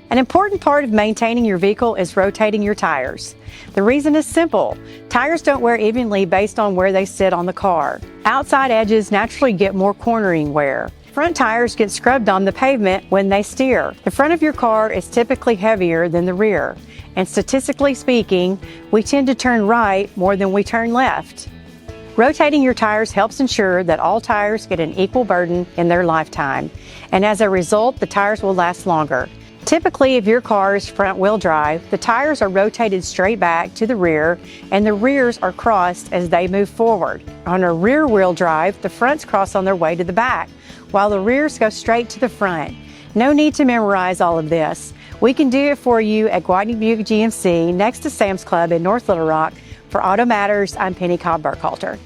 An important part of maintaining your vehicle is rotating your tires. The reason is simple. Tires don't wear evenly based on where they sit on the car. Outside edges naturally get more cornering wear. Front tires get scrubbed on the pavement when they steer. The front of your car is typically heavier than the rear, and statistically speaking, we tend to turn right more than we turn left. Rotating your tires helps ensure that all tires get an equal burden in their lifetime, and as a result, the tires will last longer. Typically, if your car is front-wheel drive, the tires are rotated straight back to the rear and the rears are crossed as they move forward. On a rear-wheel drive, the fronts cross on their way to the back, while the rears go straight to the front. No need to memorize all of this. We can do it for you at Gwatney Buick GMC next to Sam's Club in North Little Rock. For Auto Matters, I'm Penny Cobb Burkhalter.